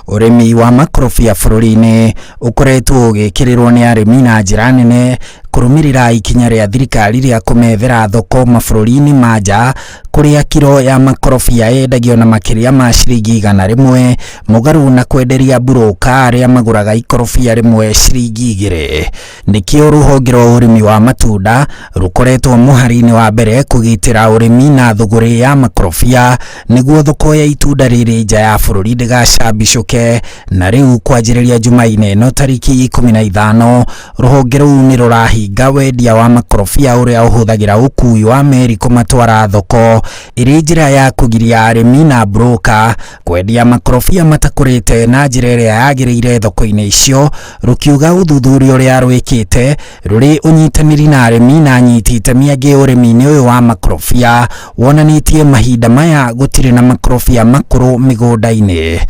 urimi wa makorobia bũrũri-inĩ ũkoretwo ũgĩkĩrĩrwo nĩ arĩmi na njĩra nene kũrũmĩrĩra ikinya rĩa thirikari rĩa kũmethera thoko mabũrũri-inĩ ma nja, kũrĩa kiro ya makorobia yendagio na makĩria ma ciringi 100 mũgarũ na kwenderia buroka arĩa magũraga ikorobia rĩmwe ciringi 2. Nĩkĩo rũhonge rwa ũrĩmi wa matunda rũkoretwo mũhari-inĩ wa mbere kũgitĩra ũrĩmi na thũgũrĩ ya makorobia nĩguo thoko ya itunda rĩrĩ nja ya bũrũri ndĩgacambicũke. Na rĩu kwanjĩrĩria Jumaine ĩno tarĩki 15 rũhonge rũu nĩ rũrahinga wendia wa makorobia ũrĩa ũhũthagĩra ũkui wa meri kũmatwara thoko, ĩrĩ njĩra ya kũgiria arĩmi na broka kwendia makorobia matakũrĩte na njĩra ĩrĩa yagĩrĩire thoko-inĩ icio, rũkiuga ũthuthuria ũrĩa rwĩkĩte rũrĩ ũnyitanĩri na arĩmi na anyiti itemi angĩ ũrĩmi-inĩ ũyũ wa makorobia wonanĩtie mahinda maya gũtirĩ na makorobia makũrũ mĩgũnda-inĩ.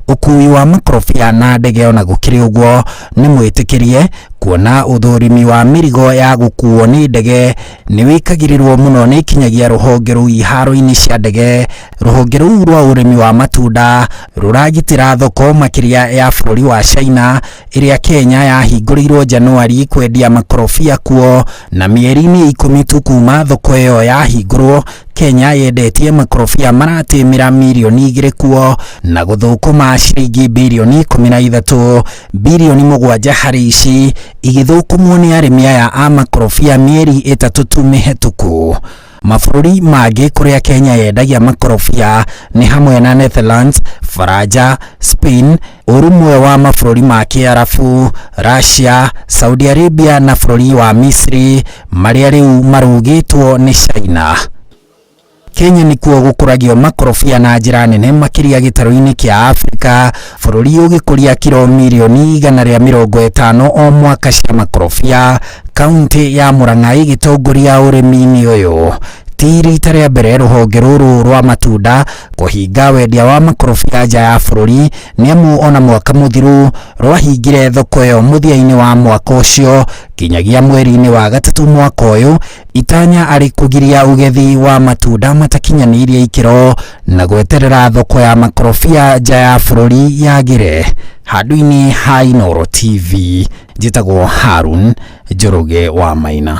Ũkui wa makorobia na ndege ona gũkĩrĩ ũguo nĩ mwĩtĩkĩrie, kuona ũthũrimi wa mĩrigo ya gũkuo nĩ ndege nĩ wĩkagĩrĩrwo mũno nĩ ikinyagia rũhonge rũu iharo-inĩ cia ndege. Rũhonge rũu rwa ũrĩmi wa matunda rũragitĩra thoko makĩria ya bũrũri wa China ĩrĩa Kenya yahingũrĩirwo Januari kwendia makorobia kuo, na mĩeri-inĩ 10 tu kuma thoko ĩyo yahingũrwo, Kenya yendetie makorobia maratĩmĩra mirioni 2 kuo na gũthũkũma ciringi bilioni 13, bilioni 7 harĩ ici igĩthũkũmwo nĩ arĩmi aya a makorobia mĩeri 3 tu mĩhetũku. Mabũrũri mangĩ kũrĩa Kenya yendagia makorobia nĩ hamwe na Netherlands, Faranja, Spain, ũrũmwe wa mabũrũri ma Kĩarabu, Russia, Saudi Arabia na bũrũri wa Misri, marĩa rĩu marũgĩtwo nĩ China. Kenya nĩkuo gũkũragio makorobia na njĩra nene makĩria gĩtarũ-inĩ kĩa Afrika, bũrũri ũgĩkũria kiro mirioni 150 o mwaka cia makorobia, kaunti ya Murang'a ĩgĩtongoria ũrĩmi-inĩ ũyũ. Ti rita rĩa mbere rũhonge rũrũ rwa matunda kũhinga wendia wa makorobia nja ya bũrũri, nĩamu ona mwaka mũthiru rwahingire thoko ĩyo mũthia-inĩ wa mwaka ũcio kinyagia mweri-inĩ wa gatatũ mwaka ũyũ, itanya arĩ kũgiria ũgethi wa matunda matakinyanĩirie ikĩro na gweterera thoko ya makorobia nja ya bũrũri yagĩre. Handũ-inĩ ha Inooro TV, njĩtagwo Harun Njoroge wa Maina.